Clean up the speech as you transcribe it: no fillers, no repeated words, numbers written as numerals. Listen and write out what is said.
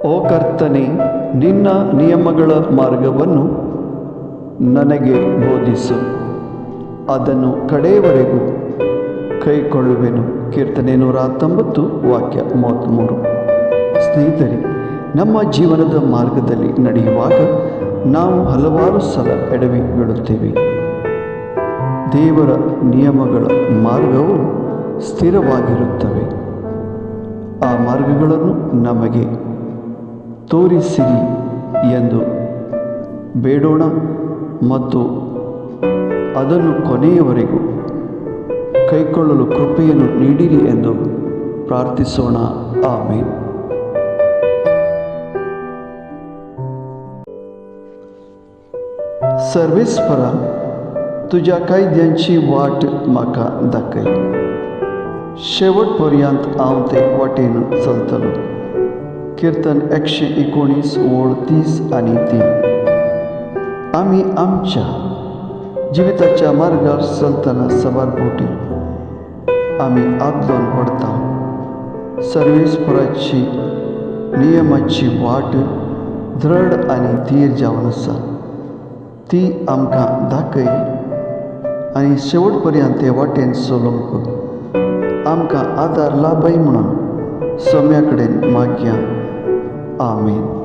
ಓ ಕರ್ತನೇ, ನಿನ್ನ ನಿಯಮಗಳ ಮಾರ್ಗವನ್ನು ನನಗೆ ಬೋಧಿಸು, ಅದನ್ನು ಕಡೆಯವರೆಗೂ ಕೈಕೊಳ್ಳುವೆನು. ಕೀರ್ತನೆ 119 ವಾಕ್ಯ 33. ಸ್ನೇಹಿತರೆ, ನಮ್ಮ ಜೀವನದ ಮಾರ್ಗದಲ್ಲಿ ನಡೆಯುವಾಗ ನಾವು ಹಲವಾರು ಸಲ ಎಡವಿ ಬೀಳುತ್ತೇವೆ. ದೇವರ ನಿಯಮಗಳ ಮಾರ್ಗವು ಸ್ಥಿರವಾಗಿರುತ್ತವೆ. ಆ ಮಾರ್ಗಗಳನ್ನು ನಮಗೆ ತೋರಿಸಿರಿ ಎಂದು ಬೇಡೋಣ ಮತ್ತು ಅದನ್ನು ಕೊನೆಯವರೆಗೂ ಕೈಕೊಳ್ಳಲು ಕೃಪೆಯನ್ನು ನೀಡಿರಿ ಎಂದು ಪ್ರಾರ್ಥಿಸೋಣ. ಆಮೆನ್. सर्वेस्परा, तुझ्या कायद्यांची वाट म्हाका दाखय. शेवटपर्यंत हांव ते वाटेन चलतलो. कीर्तन 119 ओळ 30 आणि 3. आम्ही आमच्या जिविताच्या मार्गार चलतना सवारपोटी आम्ही आदलोन पडता. सर्वेस्पराची नियमाची वाट दृढ आणि धीर जावन आसा. ती आमकां दाखय आनी शेवटपर्यंत ते वाटेन चलोवंक आमकां आदार लाभय म्हणून सोम्या कडेन मागया. आमेन.